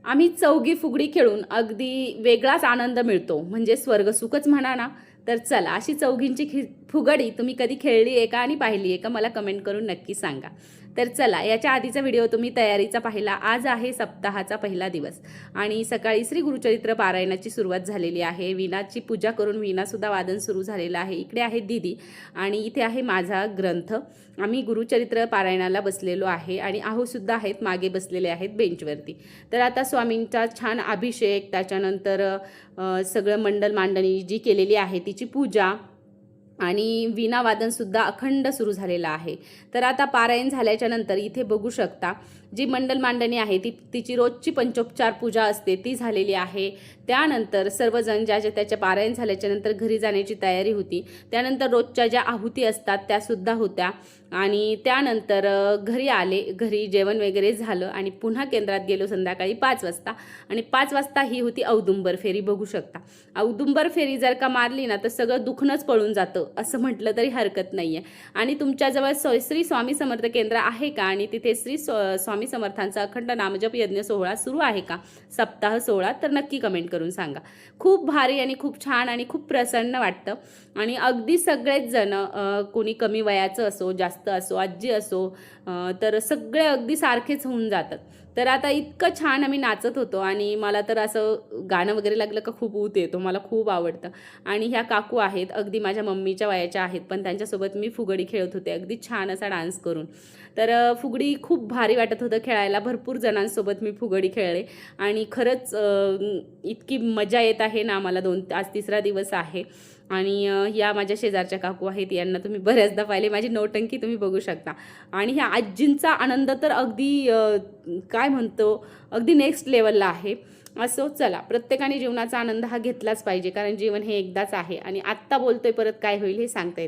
आम्ही चौघी फुगडी खेळून अगदी वेगळाच आनंद मिळतो, म्हणजे स्वर्गसुखच म्हणा ना. तर चला, अशी चौघींची फुगडी तुम्ही कधी खेळली आहे का आणि पाहिली आहे का, मला कमेंट करून नक्की सांगा. तर चला, याच्या आधीचा व्हिडिओ तुम्ही तयारीचा पाहिला. आज आहे सप्ताहाचा पहिला दिवस आणि सकाळी श्री गुरुचरित्र पारायणाची सुरुवात झालेली आहे. विणाची पूजा करून विणासुद्धा वादन सुरू झालेलं आहे. इकडे आहे दीदी आणि इथे आहे माझा ग्रंथ. आम्ही गुरुचरित्र पारायणाला बसलेलो आहे आणि आहोसुद्धा आहेत, मागे बसलेले आहेत बेंचवरती. तर आता स्वामींचा छान अभिषेक, त्याच्यानंतर सगळं मंडल मांडणी जी केलेली आहे तिची पूजा आणि वीणावादनसुद्धा अखंड सुरू झालेलं आहे. तर आता पारायण झाल्याच्या नंतर इथे बघू शकता जी मंडल मांडणी आहे तिची रोजची पंचोपचार पूजा असते ती झालेली आहे. त्यानंतर सर्वजण ज्याच्या त्याच्या पारायण झाल्याच्या नंतर घरी जाण्याची तयारी होती. त्यानंतर रोजच्या ज्या आहुती असतात त्यासुद्धा होत्या आणि त्यानंतर घरी आले, घरी जेवण वगैरे झालं आणि पुन्हा केंद्रात गेलो संध्याकाळी 5 वाजता. आणि 5 वाजता ही होती औदुंबर फेरी. बघू शकता, औदुंबर फेरी जर का मारली ना तर सगळं दुखणंच पळून जातं असं म्हटलं तरी हरकत नाही आहे. आणि तुमच्याजवळ श्री स्वामी समर्थ केंद्र आहे का आणि तिथे श्री स्वामी समर्थांचा अखंड नामजप यज्ञ सोहळा सुरू आहे का, सप्ताह सोहळा, तर नक्की कमेंट करून सांगा. खूप भारी आणि खूप छान आणि खूप प्रसन्न वाटतं. आणि अगदी सगळेच जण, कोणी कमी वयाचं असो, जास्त असो, आजी असो, तर सगळे अगदी सारखेच होऊन जातात. तर आता इतकं छान आम्ही नाचत होतो आणि मला तर असं गाणं वगैरे लागलं का खूप ऊत येतो, मला खूप आवडतं. आणि ह्या काकू आहेत, अगदी माझ्या मम्मीच्या वयाच्या आहेत, पण त्यांच्यासोबत मी फुगडी खेळत होते अगदी छान असा डान्स करून. तर फुगडी खूप भारी वाटत होतं खेळायला. भरपूर जणांसोबत मी फुगडी खेळले आणि खरंच इतकी मजा येत आहे ना मला. आज तिसरा दिवस आहे आणि या माझ्या शेजारच्या काकू आहेत, यांना तुम्ही बऱ्याचदा पाहिले. माझी नौटंकी तुम्ही बघू शकता. आणि ह्या आजींचा आनंद तर अगदी काय म्हणतो, अगदी नेक्स्ट लेवलला आहे. असो, चला, प्रत्येकाने जीवनाचा आनंद हा घेतलाच पाहिजे, कारण जीवन हे एकदाच आहे आणि आत्ता बोलतोय, परत काय होईल हे सांगता येत